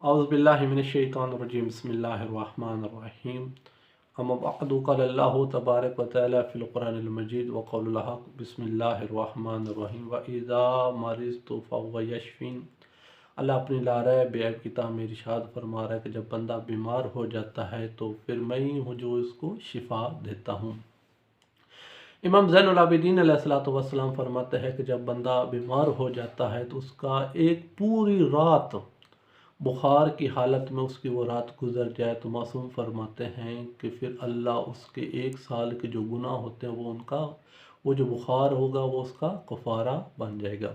औज़ु बिल्लाहि मिनश्शैतानिर्रजीम बिस्मिल्लाहिर्रहमानिर्रहीम अम्मा बअदु क़ाला अल्लाहु तबारक व तआला फ़िल क़ुरानिल मजीद व क़ौलुल हक़ बिस्मिल्लाहिर्रहमानिर्रहीम व इज़ा मरिज़्तु फ़हुव यशफ़ीन। अल्लाह अपनी लारह बेअब किताब में इरशाद फरमा रहा है कि जब बंदा बीमार हो जाता है तो फिर मैं ही हूँ जो इसको शिफा देता हूँ। इमाम ज़ैनुल आबिदीन अलैहिस्सलातु वस्सलाम फरमाते हैं कि जब बंदा बीमार हो जाता है तो उसका एक पूरी रात बुखार की हालत में उसकी वो रात गुजर जाए तो मासूम फरमाते हैं कि फिर अल्लाह उसके 1 साल के जो गुनाह होते हैं वो जो बुखार होगा वो उसका कफ़ारा बन जाएगा।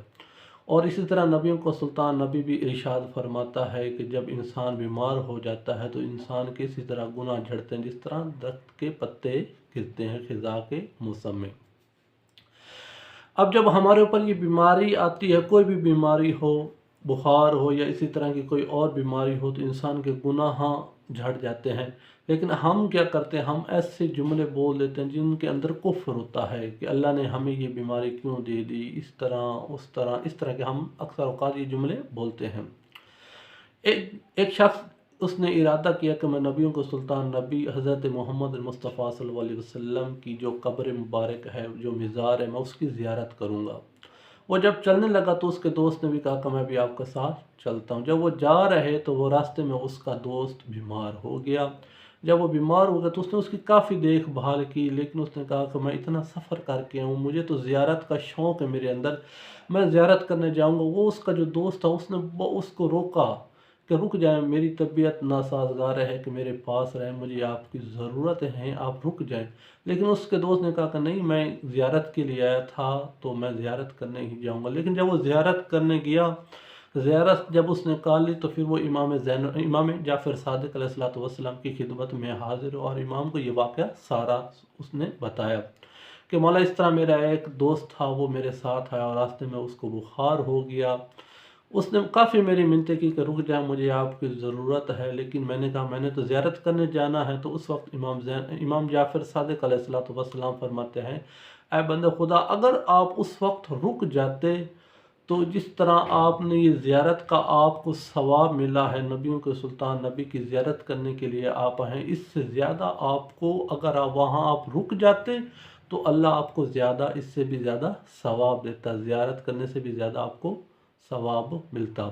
और इसी तरह नबियों को सुल्तान नबी भी इरशाद फरमाता है कि जब इंसान बीमार हो जाता है तो इंसान के इसी तरह गुनाह झड़ते हैं जिस तरह दरख्त के पत्ते गिरते हैं खिज़ा के मौसम में। अब जब हमारे ऊपर ये बीमारी आती है, कोई भी बीमारी हो, बुखार हो या इसी तरह की कोई और बीमारी हो, तो इंसान के गुनाह झड़ जाते हैं। लेकिन हम क्या करते हैं, हम ऐसे जुमले बोल देते हैं जिनके अंदर कुफ्र होता है कि अल्लाह ने हमें ये बीमारी क्यों दे दी, इस तरह उस तरह, इस तरह के हम अक्सर औक़ात ये जुमले बोलते हैं। एक शख्स उसने इरादा किया कि मैं नबियों को सुल्तान नबी हज़रत मोहम्मद मुस्तफ़ा सल्लल्लाहु अलैहि वसल्लम की जो कब्र मुबारक है, जो मज़ार है, मैं उसकी ज़ियारत करूँगा। वो जब चलने लगा तो उसके दोस्त ने भी कहा कि मैं भी आपके साथ चलता हूँ। जब वो जा रहे तो वो रास्ते में उसका दोस्त बीमार हो गया। जब वो बीमार हो गया तो उसने उसकी काफ़ी देखभाल की, लेकिन उसने कहा कि मैं इतना सफ़र करके हूँ, मुझे तो ज़ियारत का शौक़ है मेरे अंदर, मैं ज़ियारत करने जाऊँगा। वो उसका जो दोस्त था उसने उसको रोका कि रुक जाएं, मेरी तबीयत नासाजगार है कि मेरे पास रहें, मुझे आपकी ज़रूरत है, आप रुक जाएं। लेकिन उसके दोस्त ने कहा कि नहीं, मैं ज़ियारत के लिए आया था तो मैं ज़ियारत करने ही जाऊंगा। लेकिन जब वो ज़ियारत करने गया, ज़ियारत जब उसने कर ली तो फिर वो इमाम जाफ़र सादिक़ अलैहिस्सलातु वस्सलाम की खिदमत में हाजिर हुआ और इमाम को ये वाक़या सारा उसने बताया कि मौला इस तरह मेरा एक दोस्त था, वो मेरे साथ आया और रास्ते में उसको बुखार हो गया। उसने काफ़ी मेरी मिन्नतें की कि रुक जाए, मुझे आपकी ज़रूरत है, लेकिन मैंने कहा मैंने तो ज़ियारत करने जाना है। तो उस वक्त इमाम जाफ़र सादिक़ अलैहिस्सलातु वस्सलाम फरमाते हैं, ऐ बंदे खुदा, अगर आप उस वक्त रुक जाते तो जिस तरह आपने ये ज़ियारत का आपको सवाब मिला है, नबियों के सुल्तान नबी की ज़ियारत करने के लिए आप हैं, इससे ज़्यादा आपको, अगर आप वहाँ आप रुक जाते तो अल्लाह आपको ज़्यादा, इससे भी ज़्यादा सवाब देता, ज़ियारत करने से भी ज़्यादा आपको सवाब मिलता।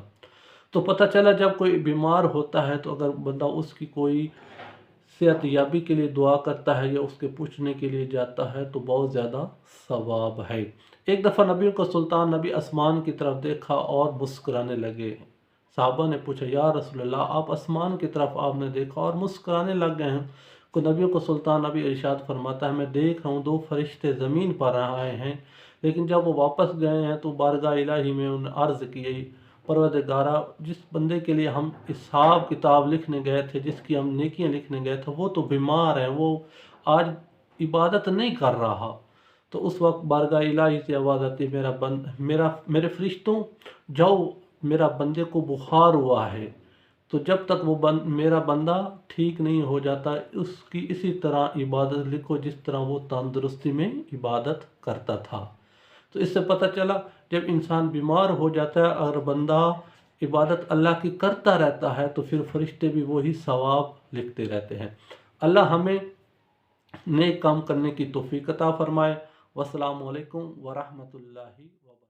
तो पता चला जब कोई बीमार होता है तो अगर बंदा उसकी कोई सेहत याबी के लिए दुआ करता है या उसके पूछने के लिए जाता है तो बहुत ज़्यादा सवाब है। एक दफ़ा नबियों को सुल्तान नबी आसमान की तरफ देखा और मुस्कुराने लगे। साहबा ने पूछा, या रसूल अल्लाह, आप आसमान की तरफ आपने देखा और मुस्कुराने लग गए हैं? तो नबियों को सुल्तान नबी इरशाद फरमाता है, मैं देख रहा हूँ 2 फरिश्ते ज़मीन पर आए हैं, लेकिन जब वो वापस गए हैं तो बारगाह इलाही में उन्हें अर्ज़ की, परवरदिगारा, जिस बंदे के लिए हम हिसाब किताब लिखने गए थे, जिसकी हम नेकियां लिखने गए थे, वो तो बीमार है, वो आज इबादत नहीं कर रहा। तो उस वक्त बारगाह इलाही से आवाज़ आती है, मेरे फरिश्तों, जाओ, मेरा बंदे को बुखार हुआ है, तो जब तक वो मेरा बंदा ठीक नहीं हो जाता उसकी इसी तरह इबादत लिखो जिस तरह वो तंदुरुस्ती में इबादत करता था। तो इससे पता चला जब इंसान बीमार हो जाता है, अगर बंदा इबादत अल्लाह की करता रहता है तो फिर फरिश्ते भी वही सवाब लिखते रहते हैं। अल्लाह हमें नेक काम करने की तौफीक अता फरमाए। वस्सलामु अलैकुम वरहमतुल्लाहि व बरकातुहू।